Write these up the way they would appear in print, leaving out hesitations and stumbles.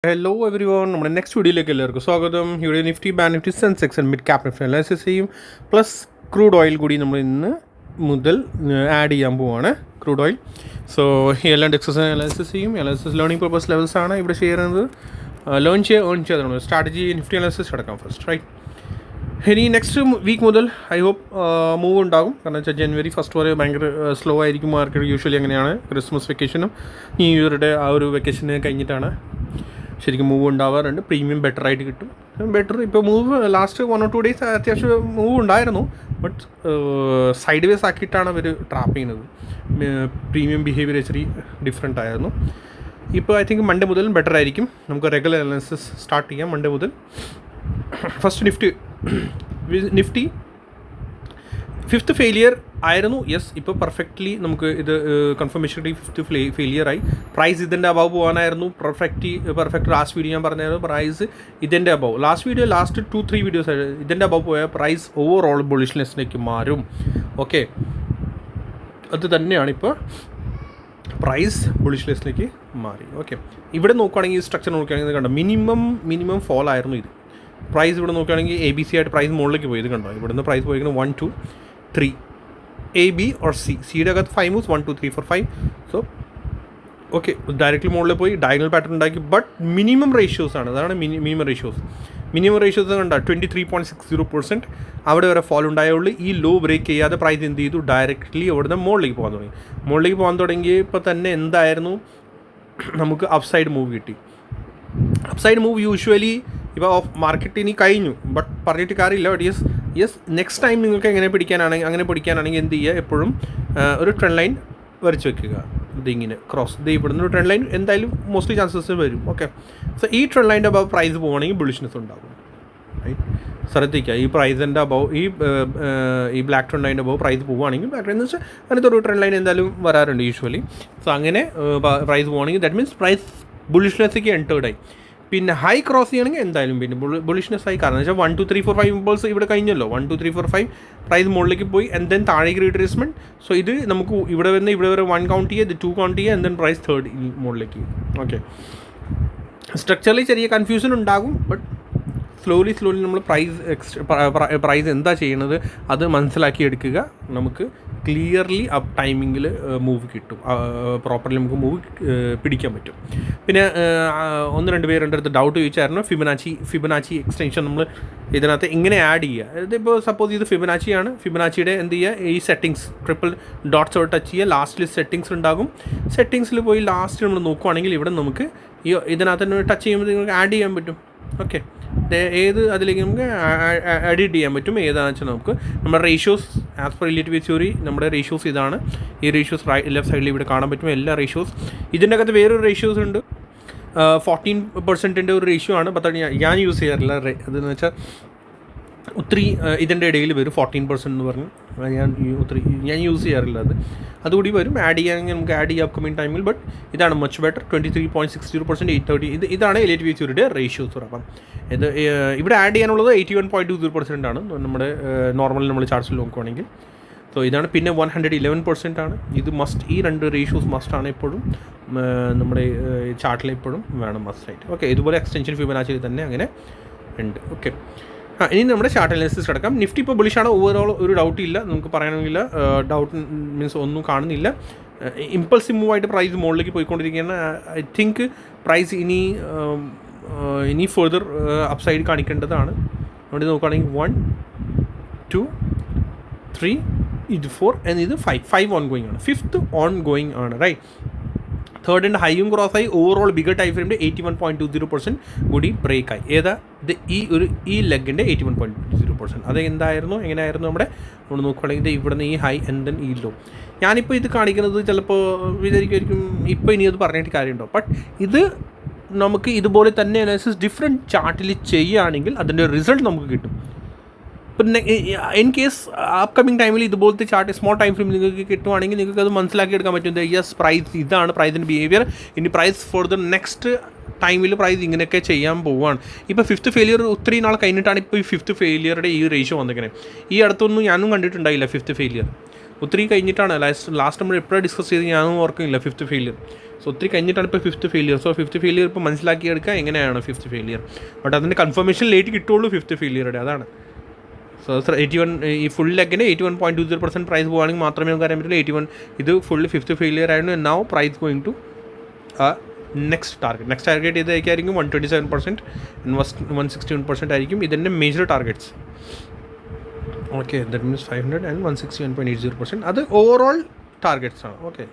Hello every one, നമ്മുടെ next വീഡിയോയിലേക്ക് എല്ലാവർക്കും സ്വാഗതം. ഇവിടെ Nifty, bank Nifty, Sensex and mid cap Nifty analysis ചെയ്യും. പ്ലസ് ക്രൂഡ് ഓയിൽ കൂടി നമ്മൾ ഇന്ന് മുതൽ ആഡ് ചെയ്യാൻ പോവുകയാണ്. Crude oil. സോ എല്ലാം ഡിസ്കസ് അനാലിസിസ് ചെയ്യും. അനാലിസിസ് ലേണിംഗ് പർപ്പസ് ലെവൽസ് ആണ് ഇവിടെ ചെയ്യുന്നത്. ഏൺ ചെയ്താണ് സ്ട്രാറ്റജി നിഫ്റ്റി അനാലിസിസ് കിടക്കാം ഫസ്റ്റ്, റൈറ്റ്. ഇനി നെക്സ്റ്റ് വീക്ക് മുതൽ ഐ ഹോപ്പ് മൂവ് ഉണ്ടാകും. കാരണം വെച്ചാൽ ജനുവരി ഫസ്റ്റ് വരെ ഭയങ്കര സ്ലോ ആയിരിക്കും മാർക്കറ്റ്. യൂഷ്വലി അങ്ങനെയാണ്. ക്രിസ്മസ് വെക്കേഷനും ന്യൂ ഇയറുടെ ആ ഒരു വെക്കേഷന് കഴിഞ്ഞിട്ടാണ് ശരിക്കും മൂവ് ഉണ്ടാവാറുണ്ട്. പ്രീമിയം ബെറ്റർ ആയിട്ട് കിട്ടും. ബെറ്റർ ഇപ്പോൾ മൂവ് ലാസ്റ്റ് 1 or 2 days അത്യാവശ്യം മൂവ് ഉണ്ടായിരുന്നു. ബട്ട് സൈഡ് വേസ് ആക്കിയിട്ടാണ് അവർ ട്രാപ്പ് ചെയ്യുന്നത്. പ്രീമിയം ബിഹേവിയർ ഇച്ചിരി ഡിഫറെൻ്റ് ആയിരുന്നു. ഇപ്പോൾ ഐ തിങ്ക് മൺഡേ മുതൽ ബെറ്റർ ആയിരിക്കും. നമുക്ക് റെഗുലർ അനാലിസിസ് സ്റ്റാർട്ട് ചെയ്യാം മൺഡേ മുതൽ. ഫസ്റ്റ് നിഫ്റ്റി ഫിഫ്ത്ത് ഫെയിലിയർ ആയിരുന്നു. യെസ്, ഇപ്പോൾ പെർഫെക്റ്റ്ലി നമുക്ക് ഇത് കൺഫർമേഷൻ കിട്ടി. ഫിഫ്ത്ത് ഫെയിലിയർ-ആയി. പ്രൈസ് ഇതിൻ്റെ അബവ് പോകാനായിരുന്നു. പെർഫെക്റ്റ് ലാസ്റ്റ് വീഡിയോ ഞാൻ പറഞ്ഞായിരുന്നു. പ്രൈസ് ഇതിൻ്റെ അബവ് ലാസ്റ്റ് 2-3 വീഡിയോസ് ഇതിൻ്റെ അബവ് പോയാൽ പ്രൈസ് ഓവറോൾ ബുള്ളിഷ്നെസ്സിലേക്ക് മാറും. ഓക്കെ, അത് തന്നെയാണ് ഇപ്പോൾ പ്രൈസ് ബുള്ളിഷ്നെസ്സിലേക്ക് മാറി. ഓക്കെ, ഇവിടെ നോക്കുകയാണെങ്കിൽ സ്ട്രക്ചർ നോക്കുകയാണെങ്കിൽ കണ്ടോ, മിനിമം ഫോൾ ആയിരുന്നു ഇത്. പ്രൈസ് ഇവിടെ നോക്കുകയാണെങ്കിൽ ABC ആയിട്ട് പ്രൈസ് മുകളിലേക്ക് പോയി. ഇത് കണ്ടോ, ഇവിടുന്ന് പ്രൈസ് പോയിരിക്കുന്നത് 1, 2, 3 AB or സിയുടെ അകത്ത് 5 moves 1, 2, 3, 4, 5. സോ ഓക്കെ, ഡയറക്റ്റ്ലി മുകളിൽ പോയി ഡയഗണൽ പാറ്റേൺ ഉണ്ടാക്കി. ബട്ട് മിനിമം റേഷ്യോസ് ആണ്. അതാണ് മിനിമം റേഷ്യോസ് കണ്ട 23.60%. അവിടെ വരെ ഫോൾ ഉണ്ടായുള്ളൂ. ഈ ലോ ബ്രേക്ക് ചെയ്യാതെ പ്രൈസ് എന്ത് ചെയ്തു, ഡയറക്റ്റ്ലി അവിടുന്ന് മുകളിലേക്ക് പോകാൻ തുടങ്ങിയപ്പോൾ തന്നെ എന്തായിരുന്നു, നമുക്ക് അപ്സൈഡ് മൂവ് കിട്ടി. അപ്സൈഡ് മൂവ് യൂഷ്വലി ഇപ്പോൾ മാർക്കറ്റ് ഇനി കഴിഞ്ഞു, ബട്ട് പറഞ്ഞിട്ട് കാര്യമില്ല. ബട്ട് യെസ് നെക്സ്റ്റ് ടൈം നിങ്ങൾക്ക് അങ്ങനെ പിടിക്കാനാണെങ്കിൽ എന്ത് ചെയ്യുക, എപ്പോഴും ഒരു ട്രെൻഡ് ലൈൻ വരച്ച് വെക്കുക. ഇതിങ്ങനെ ക്രോസ് ഇവിടുന്ന് ഒരു ട്രെൻഡ് ലൈൻ എന്തായാലും മോസ്റ്റ്ലി ചാൻസസ് വരും. ഓക്കെ, സോ ഈ ട്രെൻഡ് ലൈൻ്റെ അബവ് പ്രൈസ് പോവുകയാണെങ്കിൽ ബുള്ളിഷ്നെസ് ഉണ്ടാകും. റൈറ്റ്, ശ്രദ്ധിക്കുക. ഈ പ്രൈസിൻ്റെ അബവ് ഈ ബ്ലാക്ക് ട്രെൻഡ് ലൈൻ്റെ അബവ് പ്രൈസ് പോവുകയാണെങ്കിൽ, ബ്ലാക്ക് ട്രെൻഡ് എന്ന് വെച്ചാൽ അങ്ങനത്തെ ഒരു ട്രെൻഡ് ലൈൻ എന്തായാലും വരാറുണ്ട് യൂഷ്വലി. സോ അങ്ങനെ പ്രൈസ് പോവുകയാണെങ്കിൽ ദാറ്റ് മീൻസ് പ്രൈസ് ബുള്ളിഷ്നെസ്സിലേക്ക് എൻറ്റേർഡായി. പിന്നെ ഹൈ ക്രോസ് ചെയ്യണമെങ്കിൽ എന്തായാലും പിന്നെ ബുള്ളിഷ്നെസ് ആയി. കാരണം വെച്ചാൽ 1, 2, 3, 4, 5 ഇമ്പോൾസ് ഇവിടെ കഴിഞ്ഞല്ലോ. 1, 2, 3, 4, 5 പ്രൈസ് മുകളിലേക്ക് പോയി ആൻഡ് ദെൻ താഴേക്ക് റീട്രേസ്മെൻറ്റ്. സോ ഇത് നമുക്ക് ഇവിടെ വരെ 1 കൗണ്ട് ചെയ്യുക, ഇത് 2 കൗണ്ട് ചെയ്യുക, ആൻഡ് ദെൻ പ്രൈസ് തേർഡ് മുകളിലേക്ക്. ഓക്കെ, സ്ട്രക്ചറിൽ ചെറിയ കൺഫ്യൂഷൻ ഉണ്ടാകും. ബട്ട് സ്ലോലി നമ്മൾ പ്രൈസ് എന്താ ചെയ്യുന്നത് അത് മനസ്സിലാക്കി എടുക്കുക. നമുക്ക് ക്ലിയർലി അപ്പ് ടൈമിങ്ങിൽ മൂവ് കിട്ടും. പ്രോപ്പർലി നമുക്ക് മൂവ് പിടിക്കാൻ പറ്റും. പിന്നെ 1-2 പേരുടെ അടുത്ത് ഡൗട്ട് ചോദിച്ചായിരുന്നു. ഫിബനാച്ചി എക്സ്റ്റൻഷൻ നമ്മൾ ഇതിനകത്ത് എങ്ങനെ ആഡ് ചെയ്യുക. ഇതിപ്പോൾ സപ്പോസ് ഇത് ഫിബനാച്ചിയാണ്. ഫിബനാച്ചിയുടെ എന്ത് ചെയ്യുക, ഈ സെറ്റിങ്സ് ട്രിപ്പിൾ ഡോട്ട്സ് ടച്ച് ചെയ്യുക. ലാസ്റ്റിൽ സെറ്റിങ്സ് ഉണ്ടാകും. സെറ്റിങ്സിൽ പോയി ലാസ്റ്റ് നമ്മൾ നോക്കുവാണെങ്കിൽ ഇവിടെ നമുക്ക് ഇതിനകത്ത് തന്നെ ടച്ച് ചെയ്യുമ്പോൾ നിങ്ങൾക്ക് ആഡ് ചെയ്യാൻ പറ്റും. ഓക്കെ, ഏത് അതിലേക്ക് നമുക്ക് എഡിറ്റ് ചെയ്യാൻ പറ്റും. ഏതാണെന്ന് വെച്ചാൽ നമുക്ക് നമ്മുടെ ratios as per relative theory നമ്മുടെ റേഷ്യോസ് ഇതാണ്. ഈ റേഷ്യോസ് ലെഫ്റ്റ് സൈഡിൽ ഇവിടെ കാണാൻ പറ്റും എല്ലാ റേഷ്യോസ്. ഇതിൻ്റെ അകത്ത് വേറൊരു റേഷ്യോസ് ഉണ്ട്. 14% ഒരു റേഷ്യോ ആണ്. ബട്ട് ഞാൻ യൂസ് ചെയ്യാറില്ല. അതെന്ന് വെച്ചാൽ ഒത്തിരി ഇതിൻ്റെ ഇടയിൽ വരും 14% എന്ന് പറഞ്ഞ് ഞാൻ യൂസ് ചെയ്യാറില്ല. അതുകൂടി വരും. ആഡ് ചെയ്യാമെങ്കിൽ നമുക്ക് ആഡ് ചെയ്യാം അപ്കമിങ് ടൈമിൽ. ബട്ട് ഇതാണ് മച്ച് ബെറ്റർ. 23.60%, 830. ഇതാണ് റിലേറ്റീവ് തിയറിയുടെ റേഷ്യോസ്. അപ്പം ഇത് ഇവിടെ ആഡ് ചെയ്യാനുള്ളത് 81.20% ആണ് നമ്മുടെ നോർമൽ നമ്മൾ ചാർട്ട്സിൽ നോക്കുവാണെങ്കിൽ. സോ ഇതാണ്. പിന്നെ 111% ആണ്. ഇത് മസ്റ്റ്. ഈ 2 റേഷ്യോസ് മസ്റ്റാണ് എപ്പോഴും നമ്മുടെ ചാർട്ടിൽ എപ്പോഴും വേണം, മസ്റ്റായിട്ട്. ഓക്കെ, ഇതുപോലെ എക്സ്റ്റൻഷൻ ഫിബനാച്ചിയിൽ തന്നെ അങ്ങനെ ഉണ്ട്. ഓക്കെ, ഇനി നമ്മുടെ ചാർട്ട് അനാലിസിസ് കിടക്കാം. നിഫ്റ്റി ഇപ്പോൾ ബുള്ളിഷാണ്. ഓവറോൾ ഒരു ഡൗട്ട് ഇല്ല, നമുക്ക് പറയാനെങ്കിൽ ഡൗട്ട് മീൻസ് ഒന്നും കാണുന്നില്ല. ഇമ്പൾസീവ് മൂവായിട്ട് പ്രൈസ് മുകളിലേക്ക് പോയിക്കൊണ്ടിരിക്കുകയാണ്. ഐ തിങ്ക് പ്രൈസ് ഇനി ഫെർദർ അപ്സൈഡ് കാണിക്കേണ്ടതാണ്. അവിടെ നോക്കുകയാണെങ്കിൽ 1, 2, 3, ഇത് 4 and ഇത് 5 ഓൺ ഗോയിങ് ആണ്. 5th ഓൺ ഗോയിങ് ആണ്, റൈറ്റ്. തേർഡ് ആൻഡ് ഹൈയും ക്രോസ് ആയി. ഓവറോൾ ബിഗർ ടൈം ഫ്രെയിമിൻ്റെ 81.20% കൂടി ബ്രേക്കായി. ഇത് ഈ ലെഗിൻ്റെ 81.20%. അത് എങ്ങനെയായിരുന്നു നമ്മൾ നോക്കുകയാണെങ്കിൽ ഇവിടുന്ന് ഈ ഹൈ ആൻഡ് ദെൻ ഈ ലോ. ഞാനിപ്പോൾ ഇത് കാണിക്കുന്നത് ചിലപ്പോൾ വിചാരിക്കുമായിരിക്കും ഇപ്പോൾ ഇനി അത് പറഞ്ഞിട്ട് കാര്യമുണ്ടോ. ബട്ട് ഇത് നമുക്ക് ഇതുപോലെ തന്നെ അനാലിസിസ് ഡിഫറെൻറ്റ് ചാർട്ടിൽ ചെയ്യുകയാണെങ്കിൽ അതിൻ്റെ റിസൾട്ട് നമുക്ക് കിട്ടും. പിന്നെ ഇൻ കേസ് അപ്കമിങ് ടൈമിൽ ഇതുപോലത്തെ ചാർട്ട് സ്മോൾ ടൈം ഫ്രെയിം നിങ്ങൾക്ക് കിട്ടുവാണെങ്കിൽ നിങ്ങൾക്ക് അത് മനസ്സിലാക്കി എടുക്കാൻ പറ്റും. യെസ്, പ്രൈസ് ഇതാണ് പ്രൈസിൻ്റെ ബിഹേവിയർ. ഇനി പ്രൈസ് ഫോർ ദ നെക്സ്റ്റ് ടൈമിൽ പ്രൈസ് ഇങ്ങനെയൊക്കെ ചെയ്യാൻ പോവുകയാണ്. ഇപ്പോൾ 5th ഫെയിലിയർ ഒത്തിരി നാൾ കഴിഞ്ഞിട്ടാണ് ഇപ്പോൾ ഈ 5th ഫെയിലിയറുടെ ഈ റേഷ്യോ വന്നിരിക്കുന്നത്. ഈ അടുത്തൊന്നും ഞാനും കണ്ടിട്ടുണ്ടായില്ല 5th ഫെയിലിയർ. ഒത്തിരി കഴിഞ്ഞിട്ടാണ് ലാസ്റ്റ് നമ്മൾ എപ്പോഴും ഡിസ്കസ് ചെയ്ത് ഞാനൊന്നും ഓർക്കുന്നില്ല ഫിഫ്ത്ത് ഫെയിലിയർ. സോ ഒത്തിരി കഴിഞ്ഞിട്ടാണ് ഇപ്പോൾ fifth failure. So fifth failure ഇപ്പോൾ മനസ്സിലാക്കിയെടുക്കുക എങ്ങനെയാണ് ഫിഫ്ത്ത് ഫെയിലിയർ. ബട്ട് അതിൻ്റെ കൺഫർമേഷൻ ലേറ്റ് കിട്ടുള്ളൂ ഫിഫ്ത്ത് ഫെയിലിയറുടെ, അതാണ്. സോ 81 ഈ ഫുൾ ലെഗിന് 81.20% പ്രൈസ് പോകുകയാണെങ്കിൽ മാത്രമേ നമുക്ക് അറിയാൻ പറ്റുള്ളൂ 81 ഇത് ഫുൾ ഫിഫ്ത്ത് ഫെയിലിയർ ആയിരുന്നു. Now price going to next target ഇതായിരിക്കും 127% 161% ആയിരിക്കും ഇതിൻ്റെ major targets. Okay, that means 500 and 161.80%. അത് ഓവറോൾ ടാർഗറ്റ്സ് ആണ്. ഓക്കെ,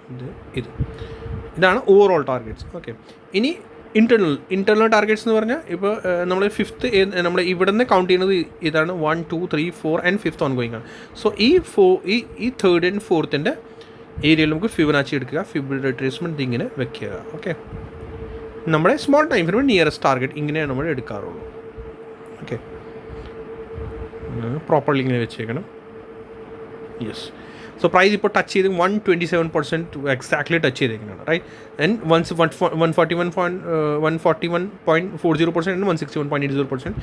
ഇതാണ് ഓവറോൾ ടാർഗറ്റ്സ്. ഓക്കെ, ഇനി ഇൻറ്റേർണൽ ടാർഗറ്റ്സ് എന്ന് പറഞ്ഞാൽ ഇപ്പോൾ നമ്മൾ ഫിഫ്ത്ത് നമ്മൾ ഇവിടെ നിന്ന് കൗണ്ട് ചെയ്യുന്നത് ഇതാണ് 1, 2, 3, 4 and 5th ഓൺ ഗോയിങ് ആണ്. സോ ഈ തേർഡ് ആൻഡ് ഫോർത്തിൻ്റെ ഏരിയയിൽ നമുക്ക് ഫിബൊനാച്ചി എടുക്കുക, റിട്രേസ്മെൻറ്റ് ഇങ്ങനെ വെക്കുക. ഓക്കെ, നമ്മുടെ small time frame nearest target ഇങ്ങനെയാണ് നമ്മൾ എടുക്കാറുള്ളൂ. ഓക്കെ, പ്രോപ്പർലി ഇങ്ങനെ വെച്ചേക്കണം. യെസ്, സോ പ്രൈസ് ഇപ്പോൾ ടച്ച് ചെയ്ത് 127% എക്സാക്ട്ലി ടച്ച് ചെയ്തേക്കുന്നതാണ്, right. And 141.40% and 161.80%.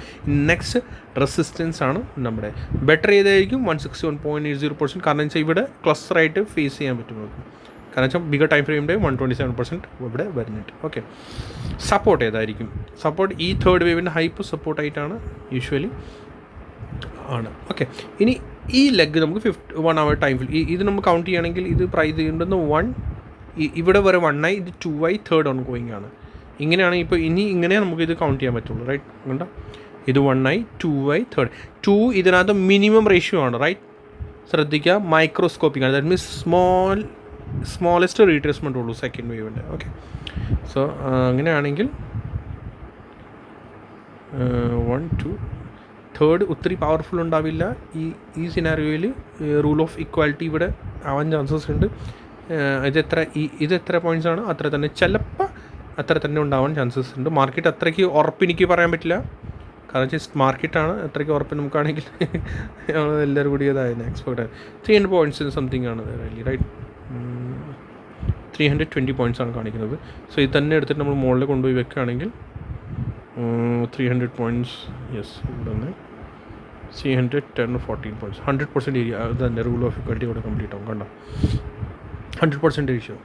Next resistance ആണ് നമ്മുടെ ബെറ്റർ ചെയ്തായിരിക്കും 161.80%. കാരണം വെച്ചാൽ ഇവിടെ ക്ലസ്റ്ററായിട്ട് ഫേസ് ചെയ്യാൻ പറ്റും നമുക്ക്. കാരണം വെച്ചാൽ ബിഗർ ടൈം ഫ്രെയിമിൻ്റെ 127% ഇവിടെ വരുന്നുണ്ട്. ഓക്കെ, സപ്പോർട്ട് ഏതായിരിക്കും? സപ്പോർട്ട് ഈ തേർഡ് വേവിൻ്റെ ഹൈപ്പ് സപ്പോർട്ടായിട്ടാണ് യൂഷ്വലി ആണ്. ഓക്കെ, ഇനി ഈ ലെഗ് നമുക്ക് 1 hour ടൈം ഇത് നമ്മൾ കൗണ്ട് ചെയ്യുകയാണെങ്കിൽ ഇത് പ്രൈസ് ചെയ്യുന്നത് 1 ഇവിടെ വരെ 1 ആയി, ഇത് 2 ആയി, തേർഡ് ഓൺ ഗോയിങ് ആണ്. ഇങ്ങനെയാണ് ഇപ്പോൾ ഇനി ഇങ്ങനെ നമുക്ക് ഇത് കൗണ്ട് ചെയ്യാൻ പറ്റുള്ളൂ, റൈറ്റ്. കണ്ടോ, ഇത് 1 ആയി, 2 ആയി, തേർഡ് 2 ഇതിനകത്ത് മിനിമം റേഷ്യോ ആണ്, റൈറ്റ്. ശ്രദ്ധിക്കുക, മൈക്രോസ്കോപ്പിക് ആണ്. ദാറ്റ് മീൻസ് സ്മോളസ്റ്റ് റീട്രേസ്മെൻ്റ് ഉള്ളൂ സെക്കൻഡ് വേവിൻ്റെ. ഓക്കെ, സോ അങ്ങനെയാണെങ്കിൽ 1, 2 തേർഡ് ഒത്തിരി പവർഫുൾ ഉണ്ടാവില്ല. ഈ സിനാരിയോയിൽ റൂൾ ഓഫ് ഇക്വാലിറ്റി ഇവിടെ ആവാൻ ചാൻസസ് ഉണ്ട്. ഇത് എത്ര പോയിൻറ്റ്സ് ആണ് അത്ര തന്നെ, ചിലപ്പോൾ അത്ര തന്നെ ഉണ്ടാവാൻ ചാൻസസ് ഉണ്ട്. മാർക്കറ്റ് അത്രയ്ക്ക് ഉറപ്പ് എനിക്ക് പറയാൻ പറ്റില്ല, കാരണം വെച്ചാൽ മാർക്കറ്റാണ്. അത്രയ്ക്ക് ഉറപ്പ് നമുക്കാണെങ്കിൽ എല്ലാവരും കൂടി അതായിരുന്നു എക്സ്പെക്ട് 300 points സംതിങ് ആണ് റൈറ്റ്. 320 points ആണ് കാണിക്കുന്നത്. സോ ഇത് തന്നെ എടുത്തിട്ട് നമ്മൾ മുകളിൽ കൊണ്ടുപോയി വെക്കുകയാണെങ്കിൽ 300 points, യെസ്, ഇവിടെ നിന്ന് 310 14 points, 100% ഏരിയ അത് തന്നെ റൂൾ ഓഫ് ഇക്വാലിറ്റി ഇവിടെ കംപ്ലീറ്റ് ആവും. കണ്ടോ, 100% റേഷ്യോ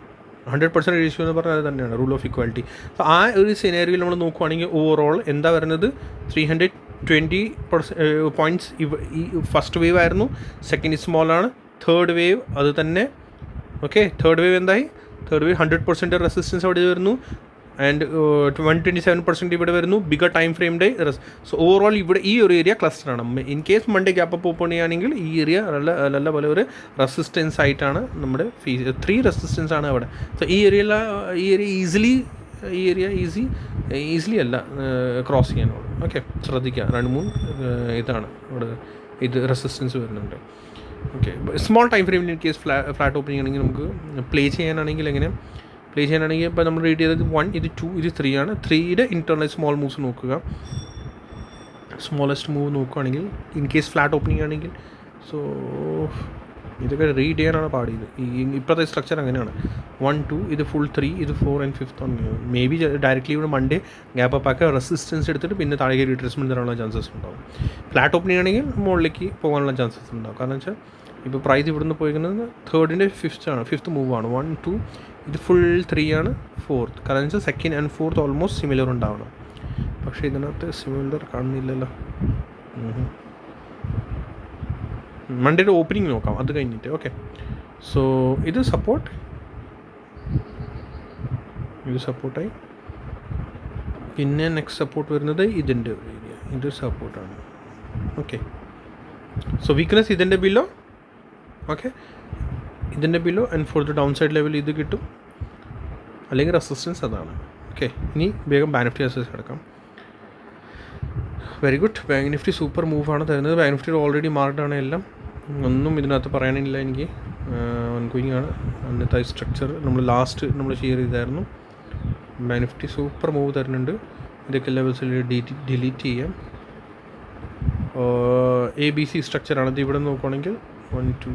എന്ന് പറഞ്ഞാൽ അത് തന്നെയാണ് റൂൾ ഓഫ് ഇക്വാലിറ്റി. സോ ആ ഒരു സിനാരിയോയിൽ നമ്മൾ നോക്കുവാണെങ്കിൽ ഓവറോൾ എന്താ വരുന്നത്, 320 points ഈ ഫസ്റ്റ് വേവ് ആയിരുന്നു. സെക്കൻഡ് സ്മോളാണ്. തേർഡ് വേവ് അത് തന്നെ. ഓക്കെ, തേർഡ് വേവ് എന്തായി? തേർഡ് വേവ് 100% റെസിസ്റ്റൻസ് അവിടെ വരുന്നു. ആൻഡ് 127% ഇവിടെ വരുന്നു ബിഗർ ടൈം ഫ്രെയിമിൻ്റെ. സോ ഓവറോൾ ഇവിടെ ഈ ഒരു ഏരിയ ക്ലസ്റ്ററാണ്. In case Monday gap up open ചെയ്യുകയാണെങ്കിൽ ഈ ഏരിയ നല്ല പോലെ ഒരു റെസിസ്റ്റൻസ് ആയിട്ടാണ് നമ്മുടെ 3 റെസിസ്റ്റൻസ് ആണ് അവിടെ. സോ ഈ ഏരിയ ഈസിലി അല്ല ക്രോസ് ചെയ്യാനുള്ളൂ. ഓക്കെ, ശ്രദ്ധിക്കുക, 2-3 ഇതാണ് ഇവിടെ ഇത് റെസിസ്റ്റൻസ് വരുന്നുണ്ട്. ഓക്കെ, സ്മോൾ ടൈം ഫ്രെയിമിൽ ഇൻ കേസ് ഫ്ലാറ്റ് ഓപ്പണിംഗ് ആണെങ്കിൽ നമുക്ക് പ്ലേ ചെയ്യാനാണെങ്കിൽ ഇപ്പോൾ നമ്മൾ റീഡ് ചെയ്തത് 1, ഇത് 2, ഇത് 3 ആണ്. 3യുടെ ഇൻറ്റേർണൽ സ്മോൾ മൂവ്സ് നോക്കുക. സ്മോളസ്റ്റ് മൂവ് നോക്കുകയാണെങ്കിൽ ഇൻ കേസ് ഫ്ലാറ്റ് ഓപ്പണിംഗ് ആണെങ്കിൽ. സോ ഇതൊക്കെ റീഡ് ചെയ്യാനാണ് പാട്. ഇപ്പോഴത്തെ സ്ട്രക്ചർ അങ്ങനെയാണ്. 1, 2, ഇത് ഫുൾ 3, ഇത് 4 and 5th on. May be directly ഇവിടെ മൺഡേ ഗ്യാപ്പ് അപ്പ് ആക്കുക, റെസിസ്റ്റൻസ് എടുത്തിട്ട് പിന്നെ താഴേക്ക് റീട്രേസ്മെൻറ്റ് തരാനുള്ള ചാൻസസ് ഉണ്ടാവും. ഫ്ലാറ്റ് ഓപ്പണിംഗ് ആണെങ്കിൽ മുകളിലേക്ക് പോകാനുള്ള ചാൻസസ് ഉണ്ടാവും. കാരണം വെച്ചാൽ ഇപ്പോൾ പ്രൈസ് ഇവിടുന്ന് പോയിരിക്കുന്നത് തേർഡിൻ്റെ 5th മൂവാണ്. 1, 2, ഇത് ഫുൾ 3 ആണ്. 4th, കാരണം വെച്ചാൽ second and fourth almost similar ഉണ്ടാവണം. പക്ഷേ ഇതിനകത്ത് സിമിലർ കാണുന്നില്ലല്ലോ. മൺഡേയുടെ ഓപ്പണിംഗ് നോക്കാം അത് കഴിഞ്ഞിട്ട്. ഓക്കെ, സോ ഇത് സപ്പോർട്ടായി. പിന്നെ നെക്സ്റ്റ് സപ്പോർട്ട് വരുന്നത് ഇതിൻ്റെ ഏരിയ, ഇത് സപ്പോർട്ടാണ്. ഓക്കെ, സോ വീക്ക്നെസ് ഇതിൻ്റെ ബിലോ. ഓക്കെ, ഇതിൻ്റെ below and for the downside level ഇത് കിട്ടും, അല്ലെങ്കിൽ റെസിസ്റ്റൻസ് അതാണ്. ഓക്കെ, ഇനി വേഗം ബാങ്ക് നിഫ്റ്റി അസസ് കിടക്കാം. Very good, bank Nifty super മൂവാണ് തരുന്നത്. ബാങ്ക് നിഫ്റ്റി ഓൾറെഡി മാർക്ക്ഡാണ് എല്ലാം, ഒന്നും ഇതിനകത്ത് പറയാനില്ല എനിക്ക്. ഓൺഗോയിങ് ആണ്. അന്നത്തെ സ്ട്രക്ചർ നമ്മൾ ഷെയർ ചെയ്തായിരുന്നു. ബാങ്ക് നിഫ്റ്റി സൂപ്പർ മൂവ് തരുന്നുണ്ട്. ഇതൊക്കെ ലെവൽസിൽ ഡിലീറ്റ് ചെയ്യാം. ABC സ്ട്രക്ചറാണ് ഇത്. ഇവിടെ നോക്കുകയാണെങ്കിൽ 1, 2,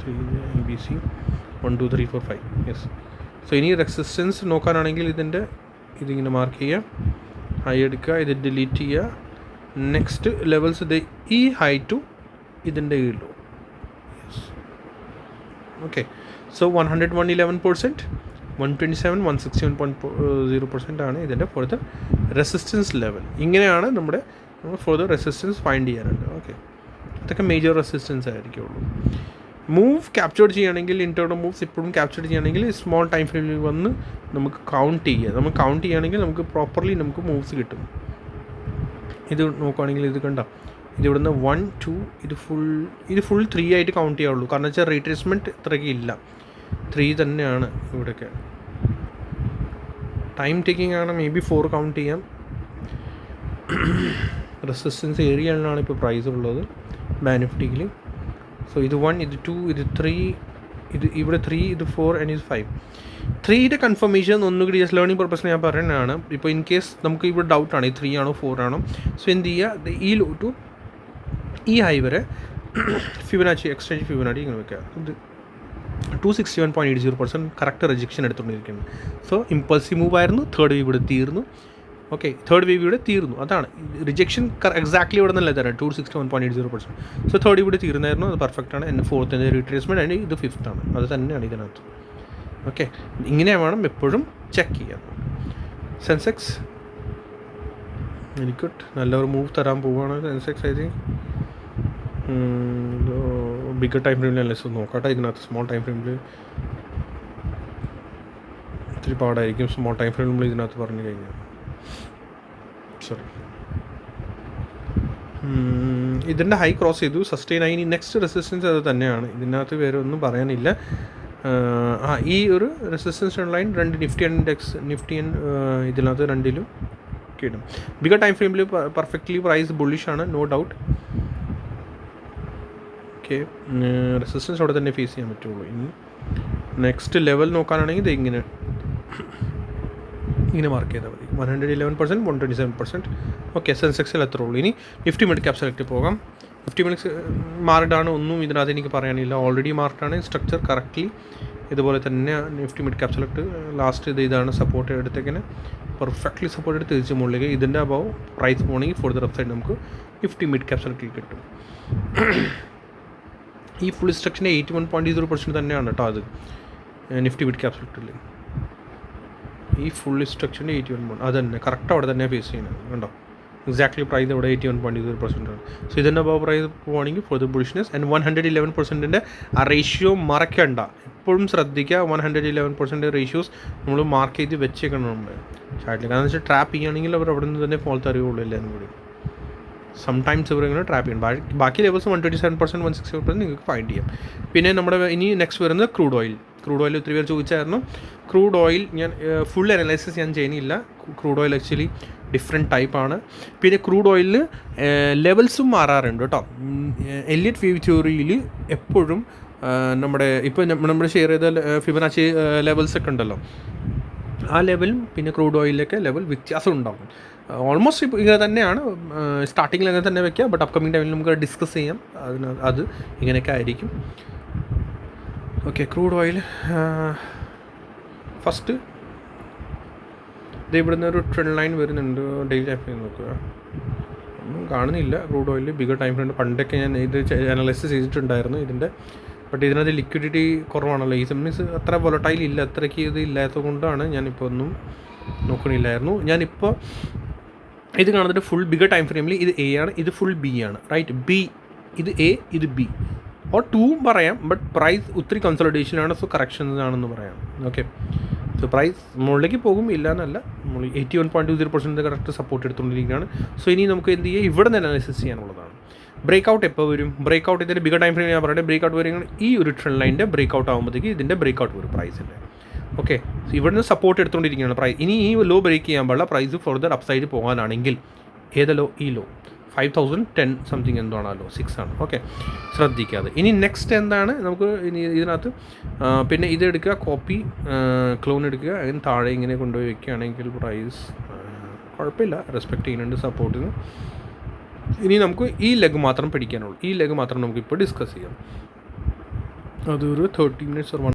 3 ABC 1, 2, 3, 4, 5. യെസ്, സോ ഇനി റെസിസ്റ്റൻസ് നോക്കാനാണെങ്കിൽ ഇതിങ്ങനെ മാർക്ക് ചെയ്യുക, ഹൈ എടുക്കുക, ഇത് ഡിലീറ്റ് ചെയ്യുക. നെക്സ്റ്റ് ലെവൽസ് ഇത് ഈ ഹൈ ടു ഇതിൻ്റെ ഈ ലോ. ഓക്കെ. സോ 100 111%, 127 161.0% ആണ് ഇതിൻ്റെ ഫോർ ദ റെസിസ്റ്റൻസ് ലെവൽ. ഇങ്ങനെയാണ് നമ്മുടെ ഫോർ ദ റെസിസ്റ്റൻസ് ഫൈൻഡ് ചെയ്യാനുണ്ട്. ഓക്കെ, ഇതൊക്കെ മേജർ റെസിസ്റ്റൻസ് ആയിരിക്കുള്ളൂ. മൂവ് ക്യാപ്ചർ ചെയ്യുകയാണെങ്കിൽ, ഇൻറ്റേർണൽ മൂവ്സ് ഇപ്പോഴും ക്യാപ്ചർ ചെയ്യുകയാണെങ്കിൽ സ്മോൾ ടൈം ഫ്രെയിമിൽ വന്ന് നമുക്ക് കൗണ്ട് ചെയ്യുക. നമുക്ക് കൗണ്ട് ചെയ്യുകയാണെങ്കിൽ നമുക്ക് പ്രോപ്പർലി നമുക്ക് മൂവ്സ് കിട്ടും. ഇത് നോക്കുകയാണെങ്കിൽ ഇത് കണ്ട, ഇത് ഇവിടുന്ന് 1 2 ഇത് ഫുൾ 3 ആയിട്ട് കൗണ്ട് ചെയ്യാവുള്ളൂ. കാരണം വെച്ചാൽ റീട്രേസ്മെൻറ്റ് ഇത്രയ്ക്ക് ഇല്ല, 3 തന്നെയാണ് ഇവിടെയൊക്കെ. ടൈം ടേക്കിംഗ് ആണ്, മേ ബി 4 കൗണ്ട് ചെയ്യാം. റെസിസ്റ്റൻസ് ഏരിയയിലാണ് ഇപ്പോൾ പ്രൈസ് ഉള്ളത് ബാങ്ക് നിഫ്റ്റിയിൽ. സോ ഇത് 1, ഇത് 2, ഇത് 3, ഇത് ഇവിടെ 3, ഇത് 4 ആൻഡ് ഇത് 5. 3യുടെ കൺഫർമേഷൻ ഒന്നുകൂടി ജസ്റ്റ് ലേണിംഗ് പർപ്പസിന് ഞാൻ പറയുന്നതാണ്. ഇപ്പോൾ ഇൻ കേസ് നമുക്ക് ഇവിടെ ഡൗട്ടാണ് ഈ 3 ആണോ 4 ആണോ. സോ എന്ത് ചെയ്യുക, ഈ ലോ ടു ഈ ഹൈ വരെ ഫിബനാച്ചി എക്സ്ചേഞ്ച് ഫിബനാച്ചി ഇങ്ങനെ വെക്കുക. ഇത് 261.80% കറക്റ്റ് റിജക്ഷൻ എടുത്തുകൊണ്ടിരിക്കുന്നത്. സോ ഇമ്പൾസീവ് മൂവ് ആയിരുന്നു, തേർഡ് വേവ് ഇവിടെ തീർന്നു. ഓക്കെ, തേർഡ് വേവ് ഇവിടെ തീർന്നു. അതാണ് റിജക്ഷൻ എക്സാക്ട്ലി ഇവിടെ നിന്നല്ല തരാം, 261.80%. സോ തേർഡ് ഇവിടെ തീർന്നായിരുന്നു, അത് പെർഫെക്റ്റ് ആണ്. എൻ്റെ ഫോർത്തിൻ്റെ റീട്രേസ്മെൻറ്റ് ആൻഡ് ഇത് 5th ആണ്, അത് തന്നെയാണ് ഇതിനകത്ത്. ഓക്കെ, ഇങ്ങനെ വേണം എപ്പോഴും ചെക്ക് ചെയ്യാൻ. സെൻസെക്സ് വെരി ഗുഡ്, നല്ലൊരു മൂവ് തരാൻ പോവുകയാണ് Sensex. I think bigger time ഫ്രെയിമിൽ അനലൈസ് നോക്കട്ടെ. ഇതിനകത്ത് സ്മോൾ ടൈം ഫ്രെയിമിൽ ഇത്തിരി പാടായിരിക്കും. സ്മോൾ ടൈം ഫ്രെയിം നമ്മൾ ഇതിനകത്ത് പറഞ്ഞു കഴിഞ്ഞാൽ, സോറി, ഇതിൻ്റെ ഹൈ ക്രോസ് ചെയ്തു, സസ്റ്റെയിൻ ആയി. ഇനി നെക്സ്റ്റ് റെസിസ്റ്റൻസ് അത് തന്നെയാണ്, ഇതിനകത്ത് വേറെ ഒന്നും പറയാനില്ല. ഈ ഒരു റെസിസ്റ്റൻസ് ലൈൻ രണ്ട് നിഫ്റ്റി ഇൻഡെക്സ്, നിഫ്റ്റി ഇതിനകത്ത് രണ്ടിലും കിട്ടും. ബിഗർ ടൈം ഫ്രെയിമിൽ പെർഫെക്റ്റ്ലി പ്രൈസ് ബുള്ളിഷ് ആണ്, നോ ഡൗട്ട്. ഓക്കെ, റെസിസ്റ്റൻസ് അവിടെ തന്നെ ഫേസ് ചെയ്യാൻ പറ്റുള്ളൂ. ഇനി നെക്സ്റ്റ് ലെവൽ നോക്കാനാണെങ്കിൽ ഇത് ഇങ്ങനെ മാർക്ക് ചെയ്താൽ മതി. 111%, 127%. ഓക്കെ, സെൻസെക്സിൽ എത്ര ഉള്ളൂ. ഇനി നിഫ്റ്റി മിഡ് ക്യാപ് സെലക്ട് പോകാം. നിഫ്റ്റി മിഡ് മാർക്ഡാണ്, ഒന്നും ഇതിനകത്ത് എനിക്ക് പറയാനില്ല, ഓൾറെഡി മാർക്ഡാണ്. സ്ട്രക്ചർ കറക്റ്റ്ലി ഇതുപോലെ തന്നെ Nifty mid cap select. Last ഇതാണ് സപ്പോർട്ട് എടുത്തേക്കിന്, പെർഫെക്റ്റ്ലി സപ്പോർട്ട് എടുത്ത് തിരിച്ച് മുകളിലേക്ക്. ഇതിൻ്റെ അബവ് പ്രൈസ് പോകണമെങ്കിൽ ഫോർ ദ വെബ്സൈറ്റ് നമുക്ക് നിഫ്റ്റി മിഡ് ക്യാപ് സെലക്റ്റിൽ കിട്ടും. ഈ ഫുൾ സ്ട്രക്ചറിൻ്റെ 81.0% തന്നെയാണ് കേട്ടോ അത് നിഫ്റ്റി മിഡ് ക്യാപ് സെലക്റ്റിൽ. ഈ ഫുൾ സ്ട്രക്ചറിൻ്റെ 81 അത് തന്നെ കറക്റ്റ് അവിടെ തന്നെ ഫേസ് ചെയ്യുന്നത് കണ്ടോ. എക്സാക്ട്ലി പ്രൈസ് ഇവിടെ 81.0% ആണ്. സോ ഇതിൻ്റെ അബവ് പ്രൈസ് പോവുകയാണെങ്കിൽ ഫോർ ദ ബുള്ളിഷ്നെസ്. ആൻഡ് 111%ൻ്റെ ആ റേഷ്യോ മറക്കണ്ട, എപ്പോഴും ശ്രദ്ധിക്കുക. 111% റേഷ്യോസ് നമ്മൾ മാർക്ക് ചെയ്ത് വെച്ചേക്കണം നമ്മുടെ ചാർട്ടിൽ. കാരണം വെച്ചാൽ ട്രാപ്പ് ചെയ്യുകയാണെങ്കിൽ അവർ അവിടെ നിന്ന് തന്നെ ഫോൾത്ത് അറിയുള്ളൂ എല്ലാവരും കൂടി. സംടൈംസ് ഇവർ ഇങ്ങനെ ട്രാപ്പ് ചെയ്യും. ബാക്കി ലെവൽസ് 127%, 160% നിങ്ങൾക്ക് ഫൈൻഡ് ചെയ്യാം. പിന്നെ നമ്മുടെ ഇനി നെക്സ്റ്റ് വരുന്നത് ക്രൂഡ് ഓയിൽ. ക്രൂഡ് ഓയിൽ ഒത്തിരി പേർ ചോദിച്ചായിരുന്നു. ക്രൂഡ് ഓയിൽ ഞാൻ ഫുൾ അനലൈസിസ് ഞാൻ ചെയ്യുന്നില്ല. ക്രൂഡ് ഓയിൽ ആക്ച്വലി ഡിഫറെൻറ്റ് ടൈപ്പാണ്. പിന്നെ ക്രൂഡ് ഓയിലിൽ ലെവൽസും മാറാറുണ്ട് കേട്ടോ. എലിയറ്റ് വേവ് തിയറിയിൽ എപ്പോഴും നമ്മുടെ ഇപ്പോൾ നമ്മൾ ഷെയർ ചെയ്ത ഫിബനാച്ചി ലെവൽസൊക്കെ ഉണ്ടല്ലോ, ആ ലെവലും പിന്നെ ക്രൂഡ് ഓയിലൊക്കെ ലെവൽ വ്യത്യാസം ഉണ്ടാകും. ഓൾമോസ്റ്റ് ഇപ്പോൾ ഇങ്ങനെ തന്നെയാണ്, സ്റ്റാർട്ടിങ്ങിൽ അങ്ങനെ തന്നെ വെക്കുക. ബട്ട് അപ്കമിങ് ടൈമിൽ നമുക്ക് ഡിസ്കസ് ചെയ്യാം, അത് ഇങ്ങനെയൊക്കെ ആയിരിക്കും. ഓക്കെ, ക്രൂഡ് ഓയിൽ ഫസ്റ്റ് ഇത് ഇവിടുന്ന് ഒരു ട്രെൻഡ് ലൈൻ വരുന്നുണ്ട്. ഡെയിലി ടൈം ഫ്രെയിം നോക്കുക, ഒന്നും കാണുന്നില്ല crude oil. Bigger time frame പണ്ടൊക്കെ ഞാൻ ഇത് അനലൈസിസ് ചെയ്തിട്ടുണ്ടായിരുന്നു ഇതിൻ്റെ. ബട്ട് ഇതിനകത്ത് ലിക്വിഡിറ്റി കുറവാണല്ലോ, ഈ മീൻസ് അത്ര വോളറ്റൈൽ ഇല്ല, അത്രയ്ക്ക് ഇത് ഇല്ലാത്തത് കൊണ്ടാണ് ഞാനിപ്പോൾ ഒന്നും നോക്കണില്ലായിരുന്നു. ഞാനിപ്പോൾ ഇത് കാണുന്നത് ഫുൾ ബിഗർ ടൈം ഫ്രെയിമിൽ ഇത് എ ആണ്, ഇത് ഫുൾ ബി ആണ്, റൈറ്റ്. ബി ഇത് എ, ഇത് ബി ഓർ 2 പറയാം. ബട്ട് പ്രൈസ് ഒത്തിരി കൺസോളിഡേഷനാണ്, സോ കറക്ഷൻസ് ആണെന്ന് പറയാം. ഓക്കെ, സോ പ്രൈസ് മുകളിലേക്ക് പോകും, ഇല്ല എന്നല്ല. നമ്മൾ 81.20% കറക്റ്റ് സപ്പോർട്ട് എടുത്തുകൊണ്ടിരിക്കുകയാണ്. സോ ഇനി നമുക്ക് എന്ത് ചെയ്യുക, ഇവിടെ നിന്ന് അനാലിസിസ് ചെയ്യാനുള്ളതാണ്. ബ്രേക്ക് ഔട്ട് എപ്പോൾ വരും? ബ്രേക്ക് ഔട്ട് ഇതിൻ്റെ ബിഗർ ടൈം ഫ്രെയിം ഞാൻ പറയട്ടെ. ബ്രേക്ക് ഔട്ട് വരുന്നത് ഈ ഒരു ട്രെൻഡ് ലൈൻ്റെ ബ്രേക്ക് ഔട്ട് ആകുമ്പോഴത്തേക്ക് ഇതിൻ്റെ ബ്രേക്ക് ഔട്ട് വരും പ്രൈസിൻ്റെ. ഓക്കെ, ഇവിടുന്ന് സപ്പോർട്ട് എടുത്തുകൊണ്ടിരിക്കുകയാണ് പ്രൈസ്. ഇനി ഈ ലോ ബ്രേക്ക് ചെയ്യാൻ പാടില്ല, പ്രൈസ് ഫർദർ അപ്സൈഡ് പോകാനാണെങ്കിൽ. ഏത് ലോ? ഈ ലോ 5010 സംതിങ് എന്തോ ആണല്ലോ, 6 ആണ്. ഓക്കെ, ശ്രദ്ധിക്കാതെ. ഇനി നെക്സ്റ്റ് എന്താണ് നമുക്ക് ഇനി ഇതിനകത്ത് പിന്നെ ഇത് എടുക്കുക, കോപ്പി ക്ലോൺ എടുക്കുക, അതിന് താഴെ ഇങ്ങനെ കൊണ്ടുപോയി വെക്കുകയാണെങ്കിൽ പ്രൈസ് കുഴപ്പമില്ല, റെസ്പെക്റ്റ് ചെയ്യുന്നുണ്ട് സപ്പോർട്ടിന്. ഇനി നമുക്ക് ഈ ലെഗ് മാത്രം പിടിക്കാനുള്ളൂ. ഈ ലെഗ് മാത്രം നമുക്കിപ്പോൾ ഡിസ്കസ് ചെയ്യാം. അതൊരു 30 minutes or 1